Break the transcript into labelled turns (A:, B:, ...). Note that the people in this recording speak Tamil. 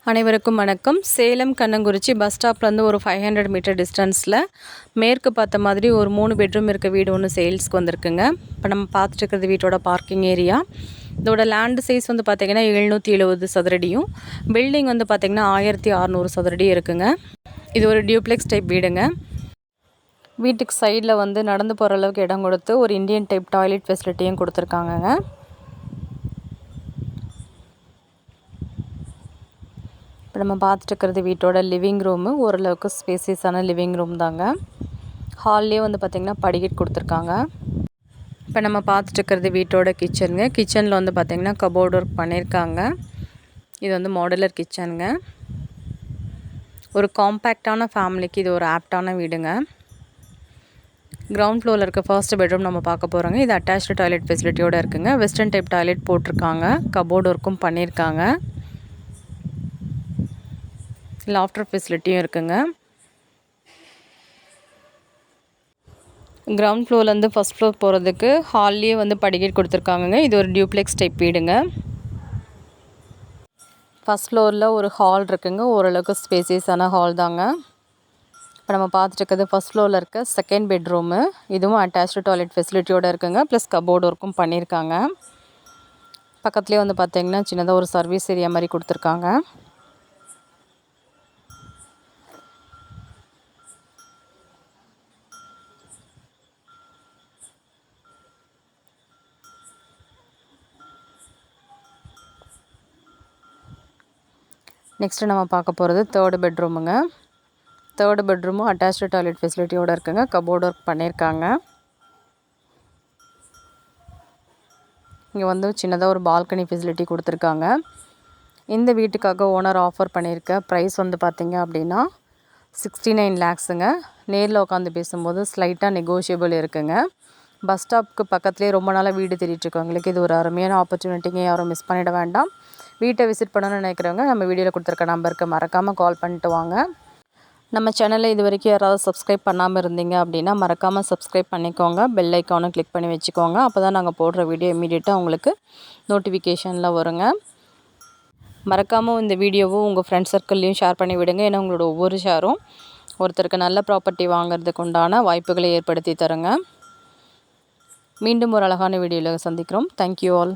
A: அனைவருக்கும் வணக்கம். சேலம் கண்ணங்குறிச்சி பஸ் ஸ்டாப்லேருந்து ஒரு 500 மீட்டர் டிஸ்டன்ஸில் மேற்கு பார்த்த மாதிரி ஒரு 3 பெட்ரூம் இருக்க வீடு ஒன்று சேல்ஸ்க்கு வந்திருக்குங்க. இப்போ நம்ம பார்த்துட்டு இருக்கிறது வீட்டோட பார்க்கிங் ஏரியா. இதோட லேண்டு சைஸ் வந்து பார்த்திங்கன்னா 770 சதுரடியும், பில்டிங் வந்து பார்த்திங்கன்னா 1600 சதுரடி இருக்குங்க. இது ஒரு டியூப்ளெக்ஸ் டைப் வீடுங்க. வீட்டுக்கு சைடில் வந்து நடந்து போகிற அளவுக்கு இடம் கொடுத்து ஒரு இந்தியன் டைப் டாய்லெட் ஃபெசிலிட்டியும் கொடுத்துருக்காங்கங்க. இப்போ நம்ம பார்த்துட்டு இருக்கிறது வீட்டோட லிவிங் ரூமு. ஓரளவுக்கு ஸ்பேசியஸான லிவிங் ரூம் தாங்க. ஹால்லேயே வந்து பார்த்திங்கன்னா படிக்கட் கொடுத்துருக்காங்க. இப்போ நம்ம பார்த்துட்டு இருக்கிறது வீட்டோட கிச்சனுங்க. கிச்சனில் வந்து பார்த்திங்கன்னா கபோர்ட் ஒர்க் பண்ணியிருக்காங்க. இது வந்து மாடுலர் கிச்சனுங்க. ஒரு காம்பேக்டான ஃபேமிலிக்கு இது ஒரு ஆப்டான வீடுங்க. கிரவுண்ட் ஃப்ளோரில் இருக்க ஃபர்ஸ்ட் பெட்ரூம் நம்ம பார்க்க போகிறோங்க. இது அட்டாச்டு டாய்லெட் ஃபெசிலிட்டியோடு இருக்குங்க. வெஸ்டர்ன் டைப் டாய்லெட் போட்டிருக்காங்க. கபோர்ட் ஒர்க்கும் பண்ணியிருக்காங்க. லாஃப்டர் ஃபெசிலிட்டியும் இருக்குங்க. கிரவுண்ட் ஃப்ளோர்லேருந்து ஃபஸ்ட் ஃப்ளோர் போகிறதுக்கு ஹால்லேயே வந்து படிக்கட் கொடுத்துருக்காங்கங்க. இது ஒரு டியூப்ளெக்ஸ் டைப் வீடுங்க. ஃபஸ்ட் ஃப்ளோரில் ஒரு ஹால் இருக்குங்க. ஓரளவுக்கு ஸ்பேசியஸான ஹால் தாங்க. இப்போ நம்ம பார்த்துட்டு இருக்கிறது ஃபஸ்ட் ஃப்ளோரில் இருக்க செகண்ட் பெட்ரூமு. இதுவும் அட்டாச்டு டாய்லெட் ஃபெசிலிட்டியோடு இருக்குங்க. ப்ளஸ் கபோர்ட் ஒர்க்கும் பண்ணியிருக்காங்க. பக்கத்துலேயே வந்து பார்த்திங்கன்னா சின்னதாக ஒரு சர்வீஸ் ஏரியா மாதிரி கொடுத்துருக்காங்க. நெக்ஸ்ட்டு நம்ம பார்க்க போகிறது தேர்டு பெட்ரூமுங்க. தேர்டு பெட்ரூமும் அட்டாச்டு டாய்லெட் ஃபெசிலிட்டியோடு இருக்குங்க. கபோர்ட் ஒர்க் பண்ணியிருக்காங்க. இங்கே வந்து சின்னதாக ஒரு பால்கனி ஃபெசிலிட்டி கொடுத்துருக்காங்க. இந்த வீட்டுக்காக ஓனர் ஆஃபர் பண்ணியிருக்க ப்ரைஸ் வந்து பார்த்திங்க அப்படின்னா 69 lakhsங்க. நேரில் உட்காந்து பேசும்போது ஸ்லைட்டாக நெகோஷியபிள் இருக்குங்க. பஸ் ஸ்டாப்புக்கு பக்கத்துலேயே ரொம்ப நாளாக வீடு தேடிட்டுருக்கவங்களுக்கு இது ஒரு அருமையான ஆப்பர்ச்சுனிட்டிங்க. யாரும் மிஸ் பண்ணிட வேண்டாம். வீட்டை விசிட் பண்ணணும்னு நினைக்கிறவங்க நம்ம வீடியோவில் கொடுத்துருக்க நம்பருக்கு மறக்காமல் கால் பண்ணிட்டு வாங்க. நம்ம சேனலில் இது வரைக்கும் யாராவது சப்ஸ்கிரைப் பண்ணாமல் இருந்தீங்க அப்படின்னா மறக்காமல் சப்ஸ்கிரைப் பண்ணிக்கோங்க. பெல் ஐக்கானும் கிளிக் பண்ணி வச்சுக்கோங்க. அப்போ தான் நாங்கள் போடுற வீடியோ இமீடியட்டாக உங்களுக்கு நோட்டிஃபிகேஷனில் வருங்க. மறக்காமல் இந்த வீடியோவும் உங்கள் ஃப்ரெண்ட்ஸ் சர்க்கிள்லையும் ஷேர் பண்ணி விடுங்க. ஏன்னா உங்களோட ஒவ்வொரு ஷேரும் ஒருத்தருக்கு நல்ல ப்ராப்பர்ட்டி வாங்குறதுக்கு உண்டான வாய்ப்புகளை ஏற்படுத்தி தருங்க. மீண்டும் ஒரு அழகான வீடியோவில் சந்திக்கிறோம். Thank you all.